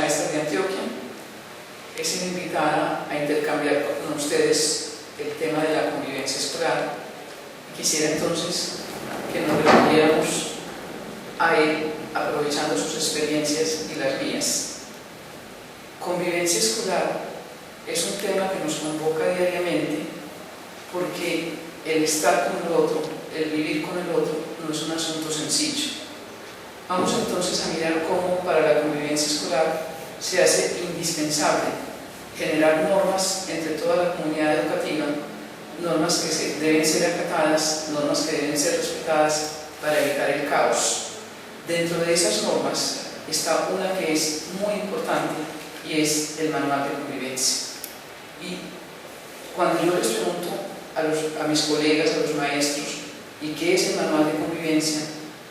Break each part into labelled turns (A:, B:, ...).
A: maestras de Antioquia. He sido invitada a intercambiar con ustedes el tema de la convivencia escolar. Quisiera entonces que nos refiriéramos a él aprovechando sus experiencias y las mías. Convivencia escolar es un tema que nos convoca diariamente porque el estar con el otro, el vivir con el otro, no es un asunto sencillo. Vamos entonces a mirar cómo para la convivencia escolar se hace indispensable generar normas entre toda la comunidad educativa, normas que deben ser acatadas, normas que deben ser respetadas para evitar el caos. Dentro de esas normas está una que es muy importante y es el manual de convivencia. Y cuando yo les pregunto a mis colegas, a los maestros, ¿y qué es el manual de convivencia?,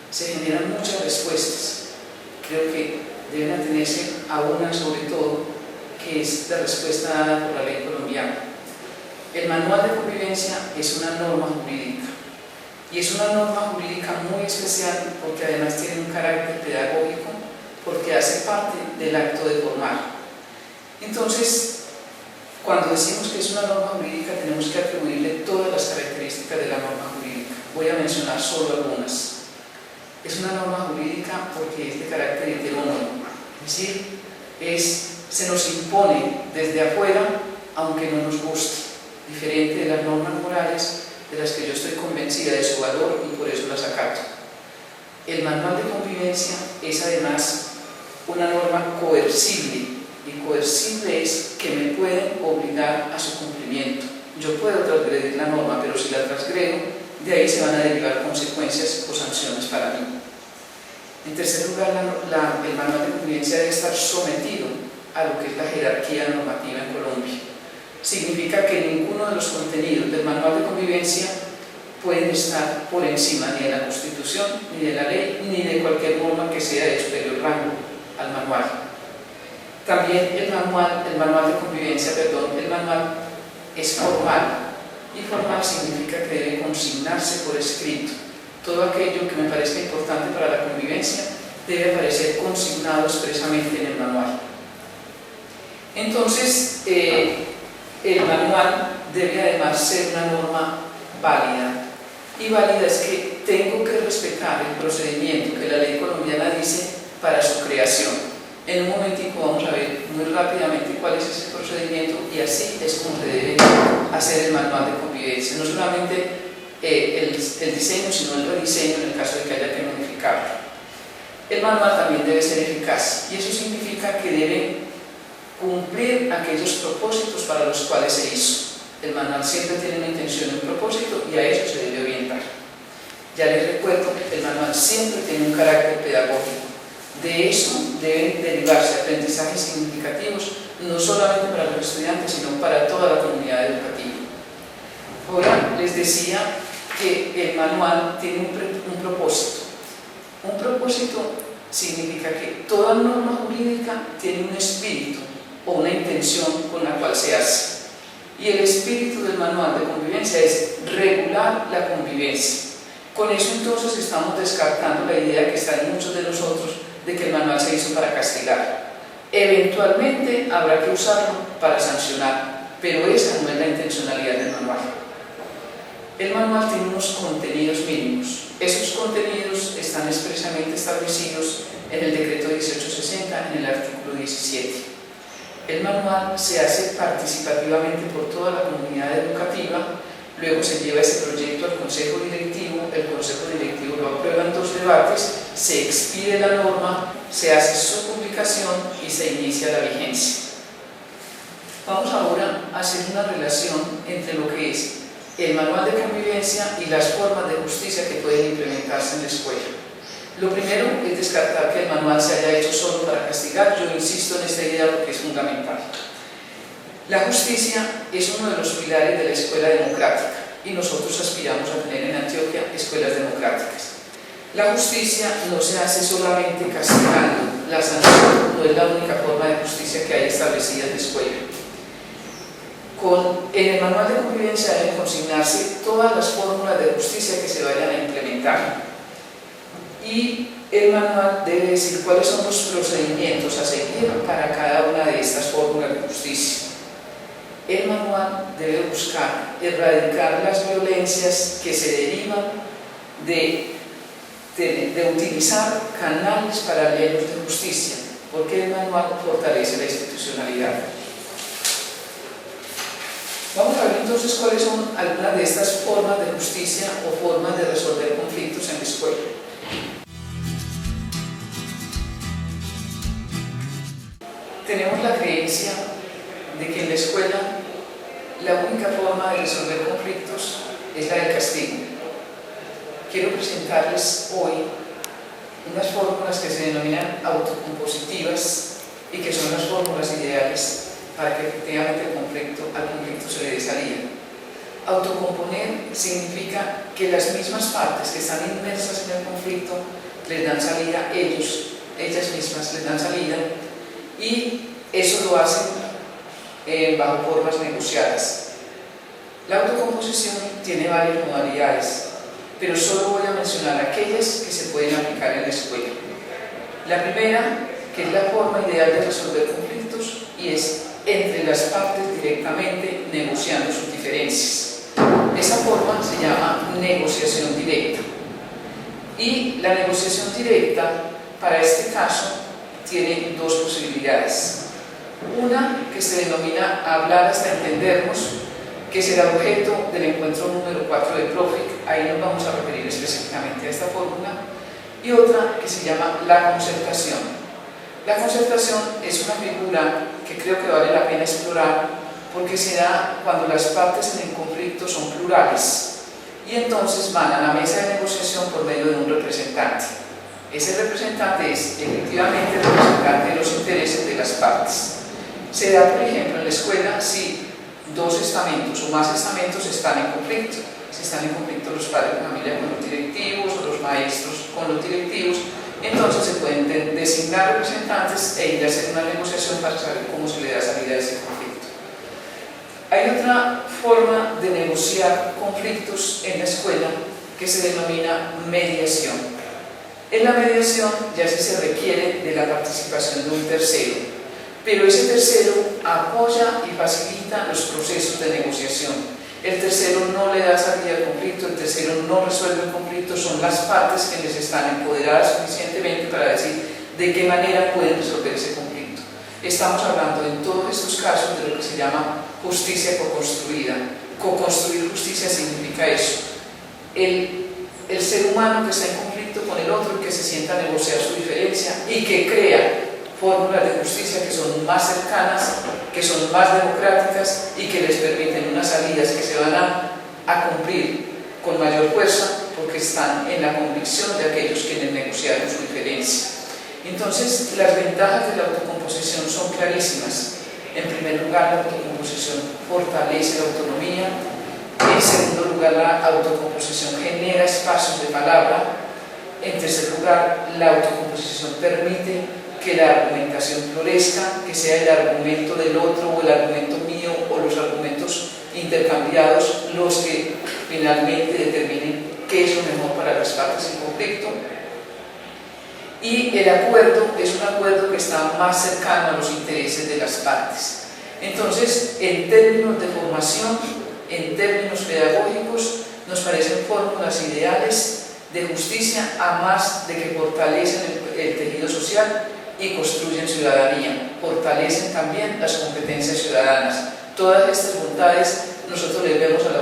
A: se generan muchas respuestas. Creo que deben atenerse a una sobre todo, que es la respuesta dada por la ley colombiana. El manual de convivencia es una norma jurídica, y es una norma jurídica muy especial porque además tiene un carácter pedagógico, porque hace parte del acto de formar. Entonces, cuando decimos que es una norma jurídica, tenemos que atribuirle todas las características de la norma jurídica. Voy a mencionar solo algunas. Es una norma jurídica porque es de carácter heterónomo, es decir, se nos impone desde afuera, aunque no nos guste, diferente de las normas morales de las que yo estoy convencida de su valor y por eso las acato. El manual de convivencia es además una norma coercible, y coercible es que me pueden obligar a su cumplimiento. Yo puedo transgredir la norma, pero si la transgredo, de ahí se van a derivar consecuencias o sanciones para mí. En tercer lugar, el manual de convivencia debe estar sometido a lo que es la jerarquía normativa en Colombia. Significa que ninguno de los contenidos del manual de convivencia pueden estar por encima ni de la Constitución, ni de la ley, ni de cualquier norma que sea de superior rango al manual. También el manual de convivencia, el manual es formal, y formal significa que debe consignarse por escrito. Todo aquello que me parezca importante para la convivencia debe aparecer consignado expresamente en el manual. Entonces, el manual debe además ser una norma válida. Y válida es que tengo que respetar el procedimiento que la ley colombiana dice para su creación. En un momentico vamos a ver muy rápidamente cuál es ese procedimiento, y así es como se debe hacer el manual de convivencia. No solamente el diseño, sino el rediseño en el caso de que haya que modificarlo. El manual también debe ser eficaz, y eso significa que debe cumplir aquellos propósitos para los cuales se hizo. El manual siempre tiene una intención y un propósito, y a eso se debe orientar. Ya les recuerdo, el manual siempre tiene un carácter pedagógico. De eso deben derivarse aprendizajes significativos, no solamente para los estudiantes, sino para toda la comunidad educativa. Ahora les decía que el manual tiene un propósito. Un propósito significa que toda norma jurídica tiene un espíritu o una intención con la cual se hace. Y el espíritu del manual de convivencia es regular la convivencia. Con eso entonces estamos descartando la idea que está en muchos de nosotros de que el manual se hizo para castigar. Eventualmente habrá que usarlo para sancionar, pero esa no es la intencionalidad del manual. El manual tiene unos contenidos mínimos. Esos contenidos están expresamente establecidos en el decreto 1860, en el artículo 17. El manual se hace participativamente por toda la comunidad educativa, luego se lleva ese proyecto al Consejo Directivo, el Consejo Directivo lo aprueba en 2 debates, se expide la norma, se hace su publicación y se inicia la vigencia. Vamos ahora a hacer una relación entre lo que es el manual de convivencia y las formas de justicia que pueden implementarse en la escuela. Lo primero es descartar que el manual se haya hecho solo para castigar. Yo insisto en esta idea porque es fundamental. La justicia es uno de los pilares de la escuela democrática y nosotros aspiramos a tener en Antioquia escuelas democráticas. La justicia no se hace solamente castigando, la sanción no es la única forma de justicia que hay establecida en la escuela. En el manual de convivencia deben consignarse todas las fórmulas de justicia que se vayan a implementar. Y el manual debe decir cuáles son los procedimientos a seguir para justicia. El manual debe buscar erradicar las violencias que se derivan de utilizar canales paralelos de justicia, porque el manual fortalece la institucionalidad. Vamos a ver entonces cuáles son algunas de estas formas de justicia o formas de resolver conflictos en la escuela. Tenemos la creencia de que en la escuela la única forma de resolver conflictos es la del castigo. Quiero presentarles hoy unas fórmulas que se denominan autocompositivas y que son las fórmulas ideales para que efectivamente al conflicto se le dé salida. Autocomponer significa que las mismas partes que están inmersas en el conflicto les dan salida ellas mismas les dan salida, y eso lo hacen bajo formas negociadas. La autocomposición tiene varias modalidades, pero solo voy a mencionar aquellas que se pueden aplicar en la escuela. La primera, que es la forma ideal de resolver conflictos, y es entre las partes directamente negociando sus diferencias. Esa forma se llama negociación directa. Y la negociación directa, para este caso, tiene dos posibilidades. Una, que se denomina hablar hasta entendernos, que será objeto del encuentro número 4 de PROFIC, ahí nos vamos a referir específicamente a esta fórmula, y otra que se llama la concertación. La concertación es una figura que creo que vale la pena explorar porque se da cuando las partes en el conflicto son plurales y entonces van a la mesa de negociación por medio de un representante. Ese representante es efectivamente el representante de los intereses de las partes. Se da, por ejemplo, en la escuela si dos estamentos o más estamentos están en conflicto. Si están en conflicto los padres de familia con los directivos o los maestros con los directivos, entonces se pueden designar representantes e ir a hacer una negociación para saber cómo se le da salida a ese conflicto. Hay otra forma de negociar conflictos en la escuela que se denomina mediación. En la mediación ya se requiere de la participación de un tercero, pero ese tercero apoya y facilita los procesos de negociación. El tercero no le da salida al conflicto, el tercero no resuelve el conflicto, son las partes quienes están empoderadas suficientemente para decir de qué manera pueden resolver ese conflicto. Estamos hablando en todos estos casos de lo que se llama justicia co-construida. Co-construir justicia significa eso. El ser humano que está en conflicto con el otro, que se sienta a negociar su diferencia y que crea fórmulas de justicia que son más cercanas, que son más democráticas y que les permiten unas salidas que se van a cumplir con mayor fuerza porque están en la convicción de aquellos quienes negociaron su diferencia. Entonces, las ventajas de la autocomposición son clarísimas. En primer lugar, la autocomposición fortalece la autonomía. En segundo lugar, la autocomposición genera espacios de palabra. En tercer lugar, la autocomposición permite que la argumentación florezca, que sea el argumento del otro o el argumento mío o los argumentos intercambiados los que finalmente determinen qué es lo mejor para las partes en conflicto. Y el acuerdo es un acuerdo que está más cercano a los intereses de las partes. Entonces, en términos de formación, en términos pedagógicos, nos parecen fórmulas ideales de justicia, a más de que fortalecen el tejido social y construyen ciudadanía, fortalecen también las competencias ciudadanas. Todas estas bondades nosotros le vemos a la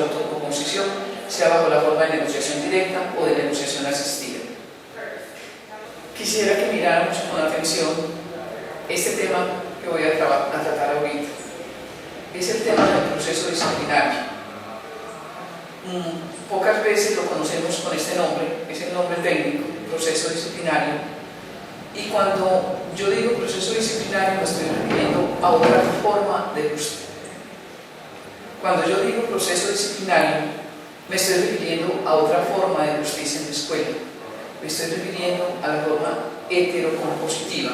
A: autocomposición, sea bajo la forma de negociación directa o de negociación asistida. Quisiera que miráramos con atención este tema que voy a tratar ahorita. Es el tema del proceso disciplinario. Pocas veces lo conocemos con este nombre, es el nombre técnico, proceso disciplinario. Y cuando yo digo proceso disciplinario me estoy refiriendo a otra forma de justicia. Cuando yo digo proceso disciplinario me estoy refiriendo a otra forma de justicia en la escuela. Me estoy refiriendo a la forma heterocompositiva.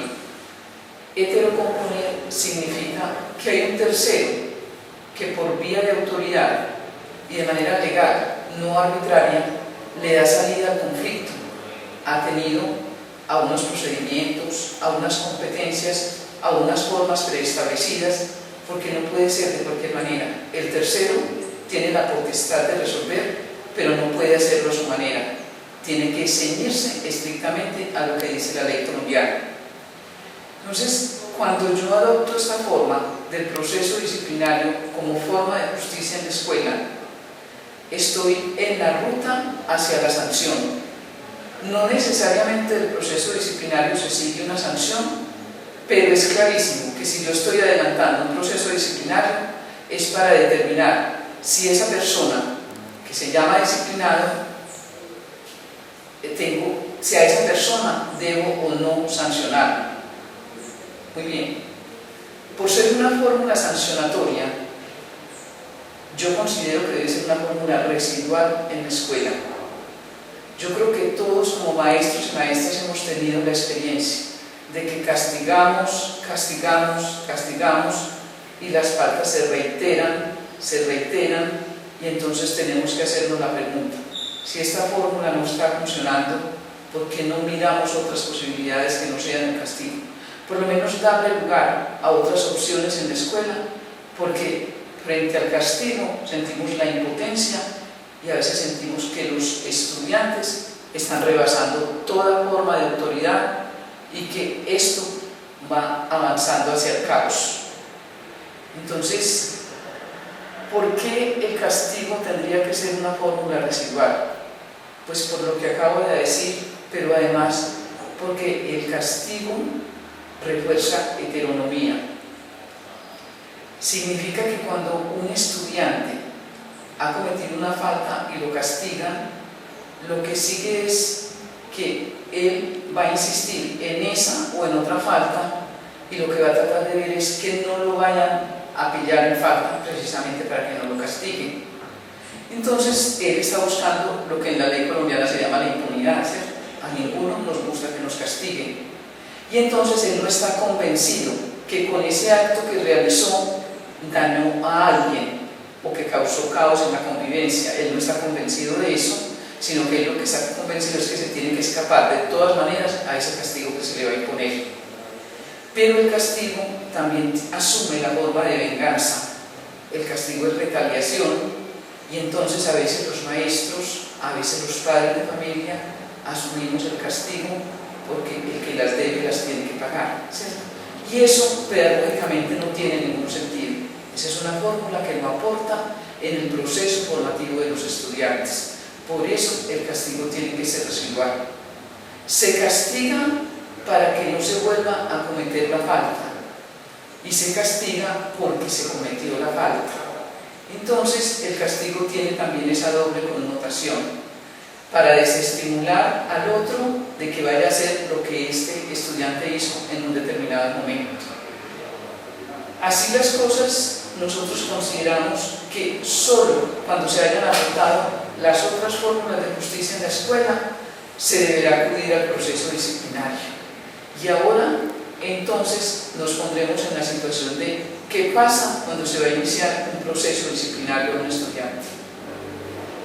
A: Heterocomponer significa que hay un tercero que por vía de autoridad y de manera legal, no arbitraria, le da salida al conflicto. Ha tenido a unos procedimientos, a unas competencias, a unas formas preestablecidas, porque no puede ser de cualquier manera. El tercero tiene la potestad de resolver, pero no puede hacerlo a su manera. Tiene que ceñirse estrictamente a lo que dice la ley colombiana. Entonces, cuando yo adopto esta forma del proceso disciplinario como forma de justicia en la escuela, estoy en la ruta hacia la sanción. No necesariamente del proceso disciplinario se sigue una sanción, pero es clarísimo que si yo estoy adelantando un proceso disciplinario es para determinar si esa persona que se llama disciplinado, si a esa persona debo o no sancionarla. Muy bien. Por ser una fórmula sancionatoria, yo considero que debe ser una fórmula residual en la escuela. Yo creo que todos como maestros y maestras hemos tenido la experiencia de que castigamos y las faltas se reiteran y entonces tenemos que hacernos la pregunta: si esta fórmula no está funcionando, ¿por qué no miramos otras posibilidades que no sean el castigo? Por lo menos darle lugar a otras opciones en la escuela, porque frente al castigo sentimos la impotencia y a veces sentimos que los estudiantes están rebasando toda forma de autoridad y que esto va avanzando hacia el caos. Entonces, ¿por qué el castigo tendría que ser una fórmula residual? Pues por lo que acabo de decir, pero además porque el castigo refuerza heteronomía. Significa que cuando un estudiante ha cometido una falta y lo castigan, lo que sigue es que él va a insistir en esa o en otra falta, y lo que va a tratar de ver es que no lo vayan a pillar en falta, precisamente para que no lo castiguen. Entonces él está buscando lo que en la ley colombiana se llama la impunidad, ¿cierto? A ninguno nos gusta que nos castiguen. Y entonces él no está convencido que con ese acto que realizó dañó a alguien o que causó caos en la convivencia. Él no está convencido de eso, sino que él lo que está convencido es que se tiene que escapar de todas maneras a ese castigo que se le va a imponer. Pero el castigo también asume la forma de venganza. El castigo es retaliación, y entonces a veces los maestros, a veces los padres de familia asumimos el castigo porque el que las debe las tiene que pagar, ¿cierto? Y eso pedagógicamente no tiene ningún sentido. Esa es una fórmula que no aporta en el proceso formativo de los estudiantes. Por eso el castigo tiene que ser residual. Se castiga para que no se vuelva a cometer la falta, y se castiga porque se cometió la falta. Entonces el castigo tiene también esa doble connotación, para desestimular al otro de que vaya a hacer lo que este estudiante hizo en un determinado momento. Así las cosas, nosotros consideramos que solo cuando se hayan adoptado las otras fórmulas de justicia en la escuela se deberá acudir al proceso disciplinario. Y ahora, entonces, nos pondremos en la situación de qué pasa cuando se va a iniciar un proceso disciplinario a un estudiante.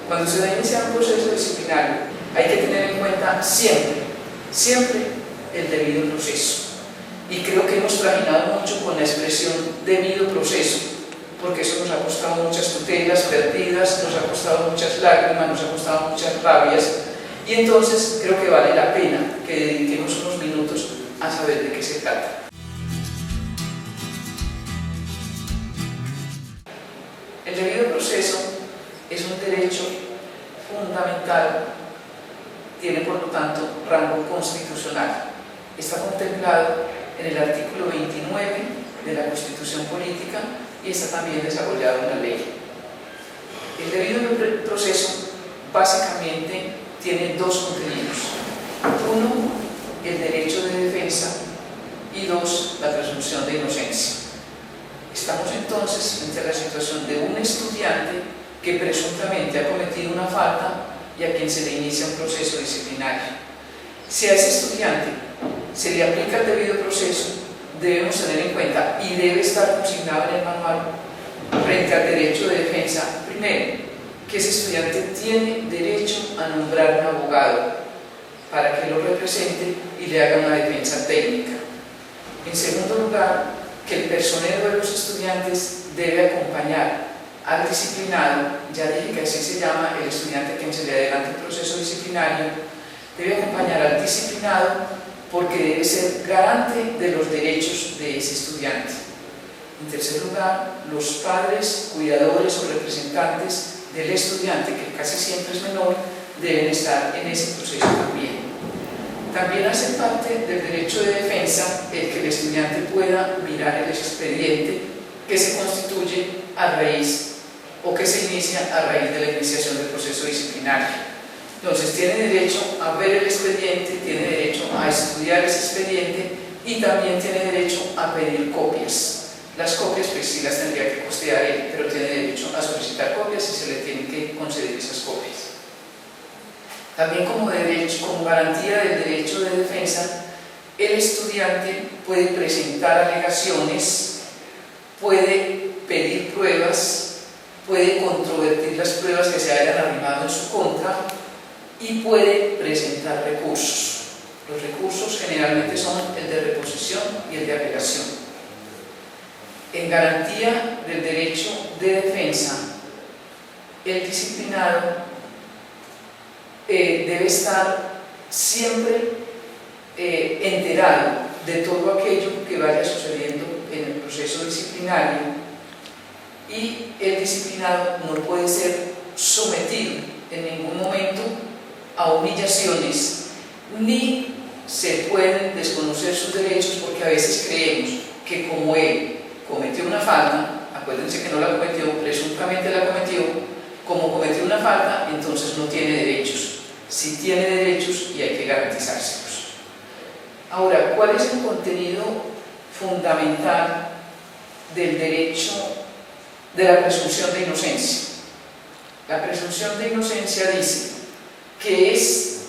A: Cuando se va a iniciar un proceso disciplinario, hay que tener en cuenta siempre el debido proceso. Y creo que hemos trabajado mucho con la expresión debido proceso, porque eso nos ha costado muchas tutelas perdidas, nos ha costado muchas lágrimas, nos ha costado muchas rabias, y entonces creo que vale la pena que dediquemos unos minutos a saber de qué se trata. El debido proceso es un derecho fundamental, tiene por lo tanto rango constitucional. Está contemplado en el artículo 29 de la Constitución Política y está también desarrollado en la ley. El debido proceso básicamente tiene dos contenidos. Uno, el derecho de defensa, y dos, la presunción de inocencia. Estamos entonces frente a la situación de un estudiante que presuntamente ha cometido una falta y a quien se le inicia un proceso disciplinario. Si a ese estudiante se le aplica el debido proceso, debemos tener en cuenta, y debe estar consignado en el manual, frente al derecho de defensa, primero, que ese estudiante tiene derecho a nombrar un abogado. para que lo represente y le haga una defensa técnica. En segundo lugar, que el personero de los estudiantes debe acompañar al disciplinado, ya dije que así se llama el estudiante que se le adelanta el proceso disciplinario, debe acompañar al disciplinado porque debe ser garante de los derechos de ese estudiante. En tercer lugar, los padres, cuidadores o representantes del estudiante, que casi siempre es menor, deben estar en ese proceso también. También hace parte del derecho de defensa el que el estudiante pueda mirar el expediente que se constituye a raíz o que se inicia a raíz de la iniciación del proceso disciplinario. Entonces tiene derecho a ver el expediente, tiene derecho a estudiar ese expediente y también tiene derecho a pedir copias. Las copias pues sí las tendría que costear él, pero tiene derecho a solicitar copias y se le tienen que conceder esas copias. También como garantía del derecho de defensa, el estudiante puede presentar alegaciones, puede pedir pruebas, puede controvertir las pruebas que se hayan arrimado en su contra y puede presentar recursos. Los recursos generalmente son el de reposición y el de apelación. En garantía del derecho de defensa, el disciplinado debe estar siempre enterado de todo aquello que vaya sucediendo en el proceso disciplinario y el disciplinado no puede ser sometido en ningún momento a humillaciones ni se pueden desconocer sus derechos, porque a veces creemos que como él cometió una falta, acuérdense que no la cometió, presuntamente la cometió, como cometió una falta, entonces no tiene derechos. Sí tiene derechos y hay que garantizárselos. Ahora, ¿cuál es el contenido fundamental del derecho de la presunción de inocencia? La presunción de inocencia dice que es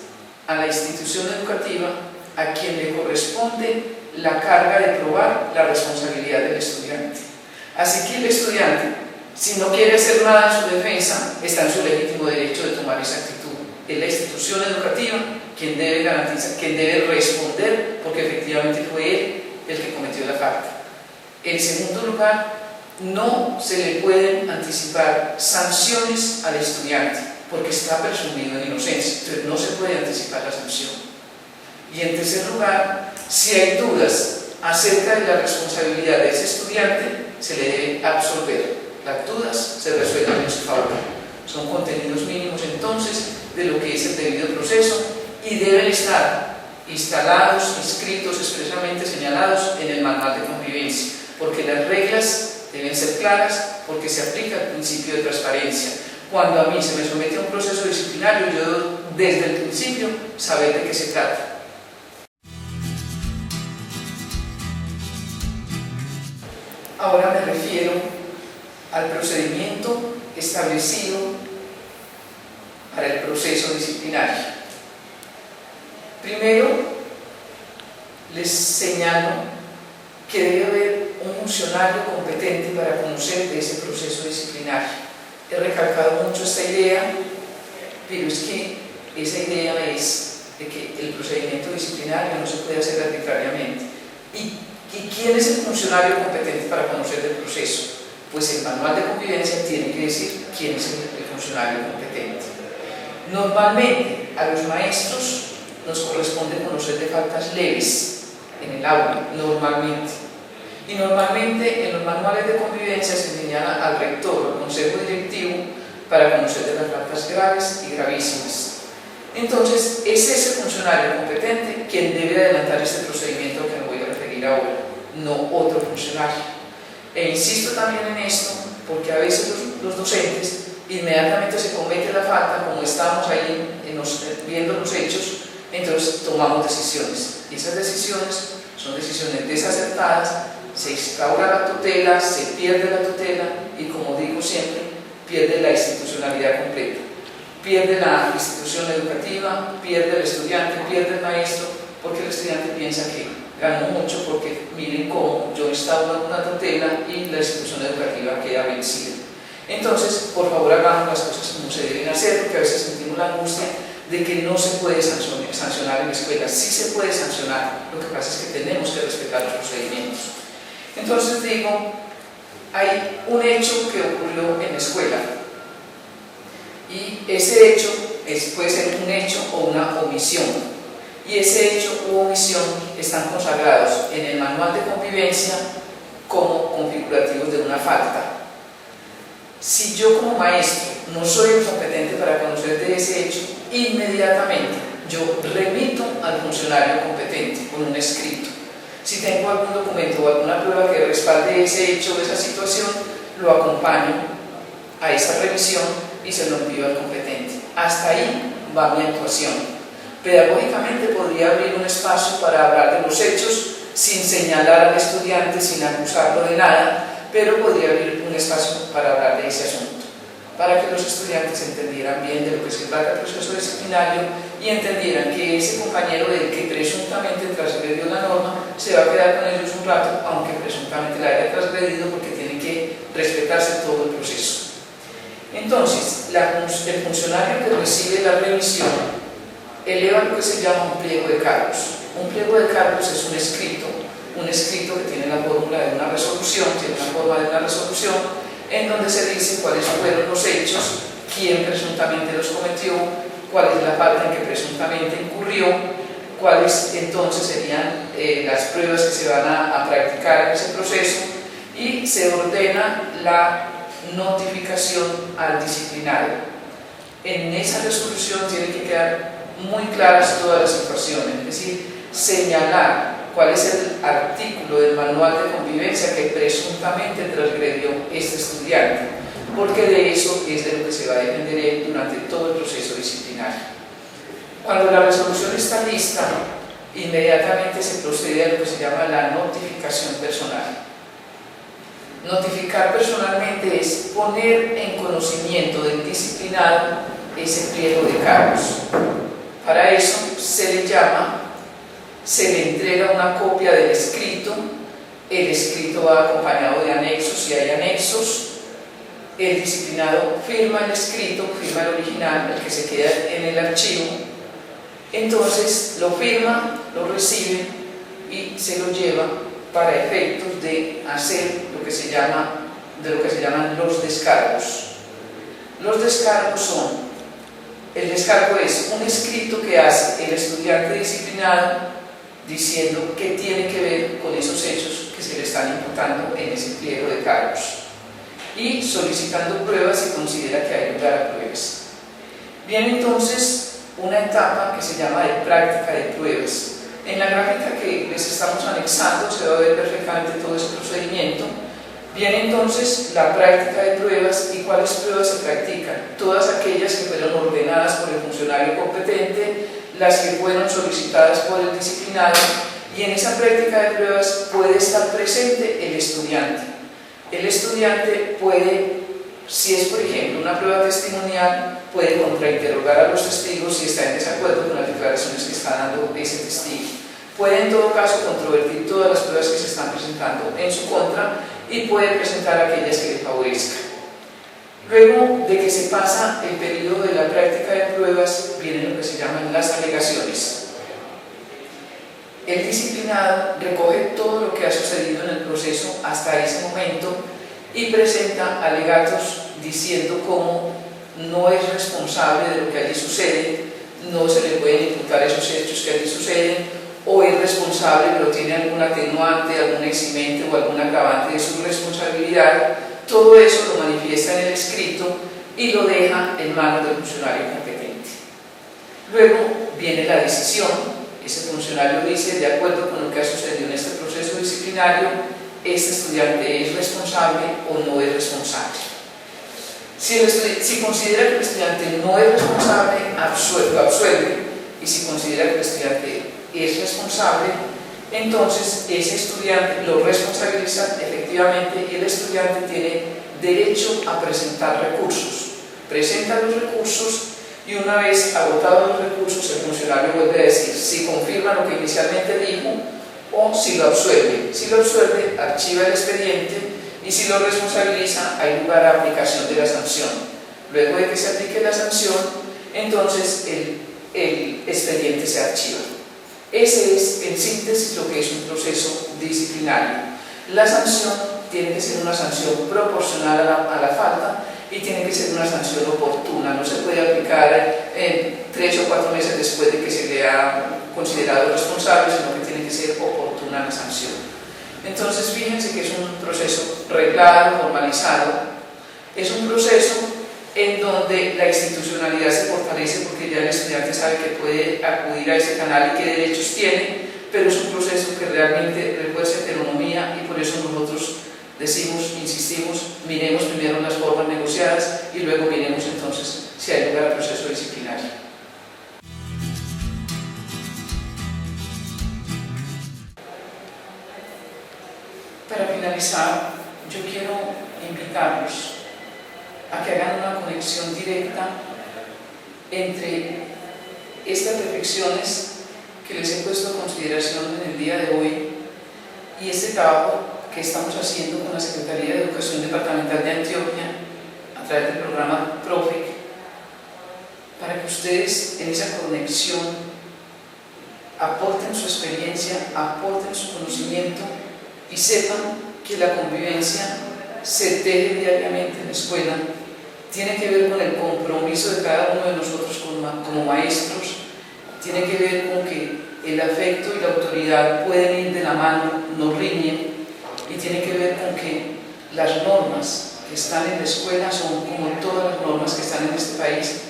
A: a la institución educativa a quien le corresponde la carga de probar la responsabilidad del estudiante. Así que el estudiante, si no quiere hacer nada en su defensa, está en su legítimo derecho de tomar esa actitud. Es la institución educativa quien debe garantizar, quien debe responder, porque efectivamente fue él el que cometió la falta. En segundo lugar, no se le pueden anticipar sanciones al estudiante, porque está presumido de inocencia, entonces no se puede anticipar la sanción. Y en tercer lugar, si hay dudas acerca de la responsabilidad de ese estudiante, se le debe absolver. Las dudas se resuelven en su favor. Son contenidos mínimos entonces de lo que es el debido proceso y deben estar instalados, inscritos, expresamente señalados en el manual de convivencia, porque las reglas deben ser claras, porque se aplica el principio de transparencia. Cuando a mí se me somete a un proceso disciplinario, yo desde el principio saber de qué se trata. Ahora me refiero al procedimiento establecido para el proceso disciplinario. Primero, les señalo que debe haber un funcionario competente para conocer de ese proceso disciplinario. He recalcado mucho esta idea, pero es que esa idea es de que el procedimiento disciplinario no se puede hacer arbitrariamente. ¿Y quién es el funcionario competente para conocer del proceso? Pues el manual de convivencia tiene que decir quién es el funcionario competente. Normalmente a los maestros nos corresponde conocer de faltas leves en el aula, normalmente. Y normalmente en los manuales de convivencia se señala al rector o al consejo directivo para conocer de las faltas graves y gravísimas. Entonces es ese funcionario competente quien debe adelantar este procedimiento que me voy a referir ahora, no otro funcionario. E insisto también en esto porque a veces los docentes inmediatamente se comete la falta, como estamos ahí viendo los hechos, entonces tomamos decisiones. Y esas decisiones son decisiones desacertadas, se instaura la tutela, se pierde la tutela y, como digo siempre, pierde la institucionalidad completa. Pierde la institución educativa, pierde el estudiante, pierde el maestro, porque el estudiante piensa que ganó mucho porque miren cómo yo instauro una tutela y la institución educativa queda vencida. Entonces, por favor, hagamos las cosas como se deben hacer, porque a veces sentimos la angustia de que no se puede sancionar en la escuela. Sí se puede sancionar, lo que pasa es que tenemos que respetar los procedimientos. Entonces digo, hay un hecho que ocurrió en la escuela y ese hecho puede ser un hecho o una omisión, y ese hecho u omisión están consagrados en el manual de convivencia como configurativos de una falta. Si yo como maestro no soy competente para conocer de ese hecho, inmediatamente yo remito al funcionario competente con un escrito. Si tengo algún documento o alguna prueba que respalde ese hecho o esa situación, lo acompaño a esa revisión y se lo envío al competente. Hasta ahí va mi actuación. Pedagógicamente podría abrir un espacio para hablar de los hechos sin señalar al estudiante, sin acusarlo de nada, pero podría abrir un espacio para hablar de ese asunto, para que los estudiantes entendieran bien de lo que se trata el proceso disciplinario y entendieran que ese compañero del que presuntamente transgredió la norma se va a quedar con ellos un rato, aunque presuntamente la haya transgredido, porque tiene que respetarse todo el proceso. Entonces, el funcionario que recibe la revisión eleva lo que se llama un pliego de cargos. Un pliego de cargos es un escrito que tiene la fórmula de una resolución, tiene la forma de una resolución, en donde se dice cuáles fueron los hechos, quién presuntamente los cometió, cuál es la falta en que presuntamente incurrió, cuáles entonces serían las pruebas que se van a practicar en ese proceso, y se ordena la notificación al disciplinario. En esa resolución tienen que quedar muy claras todas las situaciones, es decir, señalar cuál es el artículo del manual de convivencia que presuntamente transgredió este estudiante, porque de eso es de lo que se va a defender él durante todo el proceso disciplinario. Cuando la resolución está lista, inmediatamente se procede a lo que se llama la notificación personal. Notificar personalmente es poner en conocimiento del disciplinado ese pliego de cargos. Para eso se le entrega una copia del escrito. El escrito va acompañado de anexos, si hay anexos. El disciplinado firma el escrito, firma el original, el que se queda en el archivo. Entonces lo firma, lo recibe y se lo lleva para efectos de hacer lo que se llaman los descargos. Los descargos son: el descargo es un escrito que hace el estudiante disciplinado diciendo qué tiene que ver con esos hechos que se le están imputando en ese pliego de cargos y solicitando pruebas si considera que hay lugar a pruebas. Viene entonces una etapa que se llama de práctica de pruebas. En la gráfica que les estamos anexando se va a ver perfectamente todo ese procedimiento. Viene entonces la práctica de pruebas. ¿Y cuáles pruebas se practican? Todas aquellas que fueron ordenadas por el funcionario competente, las que fueron solicitadas por el disciplinado, y en esa práctica de pruebas puede estar presente el estudiante. El estudiante puede, si es por ejemplo una prueba testimonial, puede contrainterrogar a los testigos si está en desacuerdo con las declaraciones que está dando ese testigo. Puede en todo caso controvertir todas las pruebas que se están presentando en su contra y puede presentar aquellas que le favorezcan. Luego de que se pasa el periodo de la práctica de pruebas, viene lo que se llaman las alegaciones. El disciplinado recoge todo lo que ha sucedido en el proceso hasta ese momento y presenta alegatos diciendo cómo no es responsable de lo que allí sucede, no se le pueden imputar esos hechos que allí suceden, o es responsable pero tiene algún atenuante, algún eximente o algún agravante de su responsabilidad. Todo eso lo manifiesta en el escrito y lo deja en manos del funcionario competente. Luego viene la decisión. Ese funcionario dice: de acuerdo con lo que ha sucedido en este proceso disciplinario, este estudiante es responsable o no es responsable. Si considera que el estudiante no es responsable, lo absuelve, y si considera que el estudiante es responsable, entonces ese estudiante lo responsabiliza efectivamente y el estudiante tiene derecho a presentar recursos. Presenta los recursos y una vez agotados los recursos, el funcionario vuelve a decir si confirma lo que inicialmente dijo o si lo absuelve. Si lo absuelve, archiva el expediente, y si lo responsabiliza, hay lugar a aplicación de la sanción. Luego de que se aplique la sanción, entonces el el expediente se archiva. Ese es, en síntesis, lo que es un proceso disciplinario. La sanción tiene que ser una sanción proporcional a la falta y tiene que ser una sanción oportuna. No se puede aplicar 3 o 4 meses después de que se le ha considerado responsable, sino que tiene que ser oportuna la sanción. Entonces, fíjense que es un proceso reglado, formalizado. Es un proceso en donde la institucionalidad se fortalece porque ya el estudiante sabe que puede acudir a ese canal y qué derechos tiene, pero es un proceso que realmente refuerza heteronomía y por eso nosotros decimos, insistimos, miremos primero las formas negociadas y luego miremos entonces si hay lugar al proceso disciplinario. Para finalizar, yo quiero invitarlos a que hagan una conexión directa entre estas reflexiones que les he puesto a consideración en el día de hoy y este trabajo que estamos haciendo con la Secretaría de Educación Departamental de Antioquia a través del programa PROFIC, para que ustedes en esa conexión aporten su experiencia, aporten su conocimiento y sepan que la convivencia se teje diariamente en la escuela, tiene que ver con el compromiso de cada uno de nosotros como maestros, tiene que ver con que el afecto y la autoridad pueden ir de la mano, no riñen, y tiene que ver con que las normas que están en la escuela son, como todas las normas que están en este país,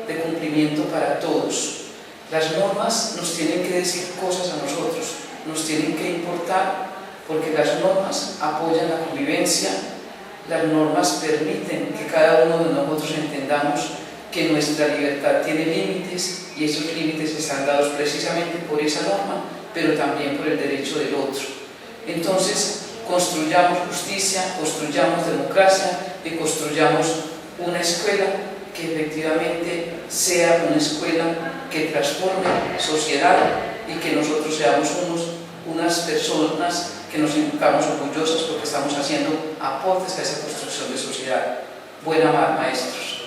A: de cumplimiento para todos. Las normas nos tienen que decir cosas a nosotros, nos tienen que importar, porque las normas apoyan la convivencia, las normas permiten que cada uno de nosotros entendamos que nuestra libertad tiene límites y esos límites están dados precisamente por esa norma, pero también por el derecho del otro. Entonces, construyamos justicia, construyamos democracia y construyamos una escuela que efectivamente sea una escuela que transforme sociedad y que nosotros seamos unas personas que nos sintamos orgullosas porque estamos haciendo aportes a esa construcción de sociedad. Buena mar, maestros.